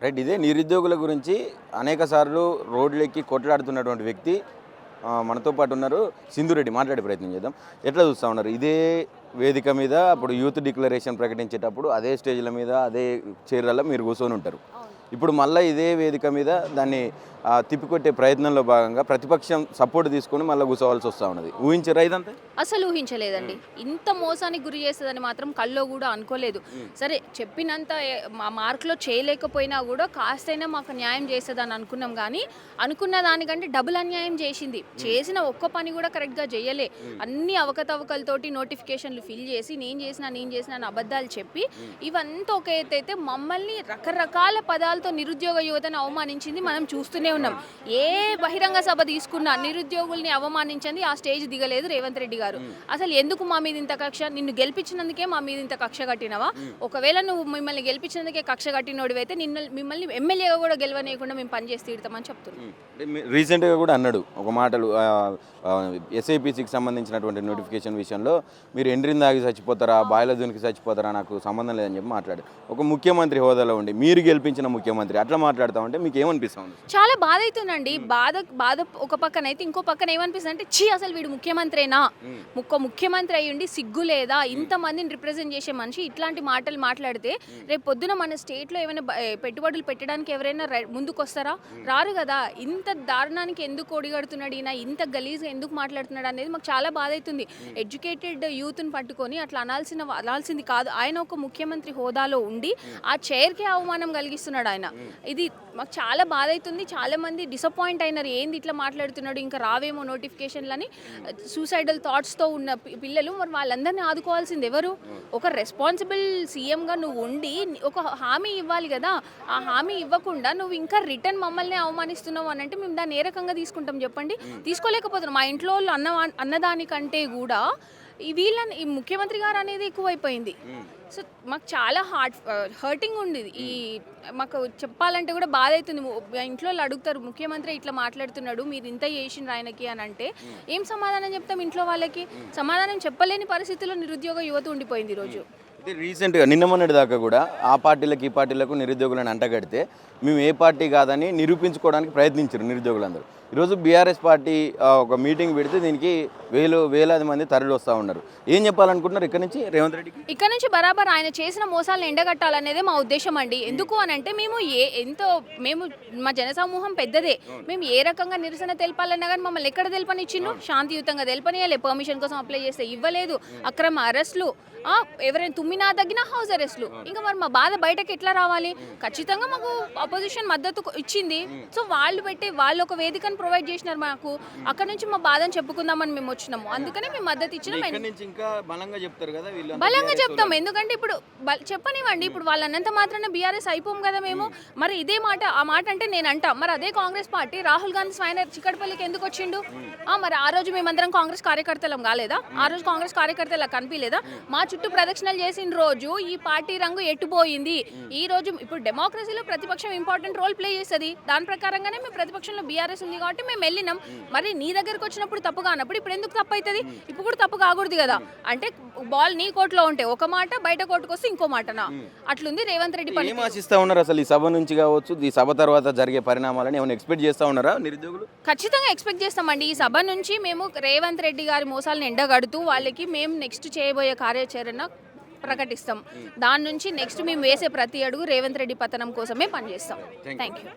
Right. ఇదే నిరుద్యోగుల గురించి అనేక సార్లు రోడ్లెక్కి కొట్లాడుతున్నటువంటి వ్యక్తి మనతో పాటు ఉన్నారు. సింధురెడ్డి మాట్లాడే ప్రయత్నం చేద్దాం. ఎట్లా చూస్తూ ఉన్నారు ఇదే వేదిక మీద అప్పుడు యూత్ డిక్లరేషన్ ప్రకటించేటప్పుడు అదే స్టేజ్ల మీద అదే చైర్లలో మీరు కూర్చొని ఉంటారు. ఇప్పుడు మళ్ళీ ఇదే వేదిక మీద దాన్ని తిప్పికొట్టే ప్రయత్నంలో భాగంగా ప్రతిపక్షం సపోర్ట్ తీసుకొని మళ్ళీ కూర్చోవాల్సి వస్తూ ఉన్నది. ఊహించరా ఇదంతా? అసలు ఊహించలేదండి. ఇంత మోసానికి గురి చేస్తుందని మాత్రం కల్లో కూడా అనుకోలేదు. సరే చెప్పినంత మా మార్కులో చేయలేకపోయినా కూడా కాస్తైనా మాకు న్యాయం చేస్తుందని అనుకున్నాం, కానీ అనుకున్న దానికంటే డబుల్ అన్యాయం చేసింది. చేసిన ఒక్క పని కూడా కరెక్ట్గా చేయలే. అన్ని అవకతవకలతోటి నోటిఫికేషన్లు ఫిల్ చేసి నేను చేసిన అని అబద్ధాలు చెప్పి ఇవంతా ఒక ఎత్తైతే మమ్మల్ని రకరకాల పదాలతో నిరుద్యోగ యువతను అవమానించింది మనం చూస్తూనే ఉన్నాం. ఏ బహిరంగ సభ తీసుకున్నా నిరుద్యోగుల్ని అవమానించింది ఆ స్టేజ్ దిగలేదు రేవంత్ రెడ్డి గారు. అసలు ఎందుకు మా మీద ఇంత కక్ష? నిన్ను గెలిపించినందుకే మా మీద ఇంత కక్ష కట్టినవా? ఒకవేళ నువ్వు మిమ్మల్ని గెలిపించినందుకే కక్ష కట్టినోడివైతే మిమ్మల్ని ఎమ్మెల్యేగా కూడా గెలవనీయకుండా మేము పనిచేసి తీరుతామని చెప్తున్నాం. రీసెంట్గా కూడా అన్నాడు ఒక మాటలు, ఎస్ఐపిసికి సంబంధించినటువంటి నోటిఫికేషన్ విషయంలో మీరు ఎండ్రిని దాగి చచ్చిపోతారా, బాయిల దునికి చచ్చిపోతారా, నాకు సంబంధం లేదని చెప్పి మాట్లాడు. ఒక ముఖ్యమంత్రి హోదాలో ఉండి మీరు గెలిపించిన ముఖ్యమంత్రి అట్లా మాట్లాడతామంటే మీకు ఏమనిపిస్తుంది? చాలా బాధ అవుతుందండి. బాధ ఒక పక్కన అయితే, ఇంకో పక్కన ఏమనిపిస్తుంది అంటే అసలు వీడు ముఖ్యమంత్రినా, ముఖ్యమంత్రి అయ్యుండి సిగ్గు లేదా? ఇంతమందిని రిప్రజెంట్ చేసే మనిషి ఇట్లాంటి మాటలు మాట్లాడితే రేపు పొద్దున మన స్టేట్లో ఏమైనా పెట్టుబడులు పెట్టడానికి ఎవరైనా ముందుకు వస్తారా? రారు కదా. ఇంత దారుణానికి ఎందుకు ఒడిగడుతున్నాడు ఈయన, ఇంత గలీజ్గా ఎందుకు మాట్లాడుతున్నాడు అనేది మాకు చాలా బాధ అవుతుంది. ఎడ్యుకేటెడ్ యూత్ని పట్టుకొని అట్లా అనాల్సింది కాదు. ఆయన ఒక ముఖ్యమంత్రి హోదాలో ఉండి ఆ చైర్కే అవమానం కలిగిస్తున్నాడు ఆయన. ఇది మాకు చాలా బాధ అవుతుంది. చాలా మంది డిసప్పాయింట్ అయినారు, ఏంది ఇట్లా మాట్లాడుతున్నాడు, ఇంకా రావేమో నోటిఫికేషన్లని సూసైడల్ థాట్స్తో ఉన్న పిల్లలు. మరి వాళ్ళందరినీ ఆదుకోవాల్సింది ఎవరు? ఒక రెస్పాన్సిబుల్ సీఎంగా నువ్వు ఉండి ఒక హామీ ఇవ్వాలి కదా. ఆ హామీ ఇవ్వకుండా నువ్వు ఇంకా రిటర్న్ మమ్మల్ని అవమానిస్తున్నావు అని అంటే మేము దాన్ని ఏ రకంగా తీసుకుంటాం చెప్పండి? తీసుకోలేకపోతున్నాం. మా ఇంట్లో వాళ్ళు అన్నదానికంటే కూడా ఈ ముఖ్యమంత్రి గారు అనేది ఎక్కువైపోయింది. సో మాకు చాలా హర్టింగ్ ఉండేది. మాకు చెప్పాలంటే కూడా బాధ అవుతుంది. ఇంట్లో వాళ్ళు అడుగుతారు, ముఖ్యమంత్రి ఇట్లా మాట్లాడుతున్నాడు, మీరు ఇంత చేసిండ్రు ఆయనకి అని అంటే ఏం సమాధానం చెప్తాం? ఇంట్లో వాళ్ళకి సమాధానం చెప్పలేని పరిస్థితుల్లో నిరుద్యోగ యువత ఉండిపోయింది ఈరోజు. రీసెంట్గా నిన్న మొన్నటి దాకా కూడా ఆ పార్టీలకు ఈ పార్టీలకు నిరుద్యోగులను అంటగడితే మేము ఏ పార్టీ కాదని నిరూపించుకోవడానికి ప్రయత్నించారు నిరుద్యోగులందరూ. ఈరోజు బీఆర్ఎస్ పార్టీ ఒక మీటింగ్ పెడితే దీనికి వేలాది మంది తరలి వస్తూ ఉన్నారు. ఏం చెప్పాలనుకుంటున్నారు ఇక్కడ నుంచి రేవంత్ రెడ్డికి? ఇక్కడ నుంచి బరాబర్ ఆయన చేసిన మోసాలను ఎండగట్టాలనేదే మా ఉద్దేశం అండి. ఎందుకు అని అంటే మేము మా జనసమూహం పెద్దదే. మేము ఏ రకంగా నిరసన తెలపాలన్నా కానీ మమ్మల్ని ఎక్కడ తెలపనిచ్చిండు? శాంతియుతంగా తెలపనియాలి. పర్మిషన్ కోసం అప్లై చేస్తే ఇవ్వలేదు. అక్రమ అరెస్టులు, ఎవరైనా తుమ్మినా తగ్గిన హౌస్ అరెస్టులు. ఇంకా మరి మా బాధ బయటకు ఎట్లా రావాలి? ఖచ్చితంగా మాకు అపోజిషన్ మద్దతు ఇచ్చింది. సో వాళ్ళు ఒక వేదికను ప్రొవైడ్ చేసినారు మాకు. అక్కడ నుంచి మా బాధను చెప్పుకుందామని మేము వచ్చినాము. అందుకనే మేము మద్దతు ఇచ్చినాం. బలంగా చెప్తాం. ఎందుకంటే ఇప్పుడు చెప్పనివ్వండి, ఇప్పుడు వాళ్ళన్నంత మాత్రాన బీఆర్ఎస్ అయిపోం కదా మేము. మరి ఇదే మాట, ఆ మాట అంటే నేను అంటా, మరి అదే కాంగ్రెస్ పార్టీ రాహుల్ గాంధీ స్వైనర్ చిక్కడపల్లికి ఎందుకు వచ్చిండు? మరి ఆ రోజు మేమందరం కాంగ్రెస్ కార్యకర్తలం కాలేదా? ఆ రోజు కాంగ్రెస్ కార్యకర్తలకు కనిపించలేదా? మా చుట్టూ ప్రదక్షిణలు చేసిన రోజు ఈ పార్టీ రంగు ఎట్టుపోయింది. ఈ రోజు ఇప్పుడు డెమోక్రసీలో ప్రతిపక్షం ఇంపార్టెంట్ రోల్ ప్లే చేస్తుంది. దాని ప్రకారంగానే మేము ప్రతిపక్షంలో బీఆర్ఎస్ ఉంది కాబట్టి మేము వెళ్ళినాం. మరి నీ దగ్గరకు వచ్చినప్పుడు తప్పు కానప్పుడు ఇప్పుడు ఎందుకు తప్పు అవుతుంది? ఇప్పుడు కూడా తప్పు కాకూడదు కదా. అంటే బాల్ నీ కోర్టులో ఉంటే ఒక మాట, బయట కోర్టుకు వస్తే ఇంకో మాటనా? అట్లుంది రేవంత్ రెడ్డి పని. ఏం ఆశిస్తా ఉన్నారు అసలు ఈ సభ నుంచి కావచ్చు, ఈ సభ తర్వాత జరిగే పరిణామాలని ఏమైనా ఎక్స్పెక్ట్ చేస్తా ఉన్నారా నిరుద్యోగులు? ఖచ్చితంగా ఎక్స్పెక్ట్ చేస్తామండి. ఈ సభ నుంచి మేము రేవంత్ రెడ్డి గారి మోసాలను ఎండగడుతూ వాళ్ళకి మేము నెక్స్ట్ చేయబోయే కార్యాచరణ ప్రకటిస్తాం. దాని నుంచి నెక్స్ట్ మేము వేసే ప్రతి అడుగు రేవంత్ రెడ్డి పతనం కోసమే పనిచేస్తాం. Thank you.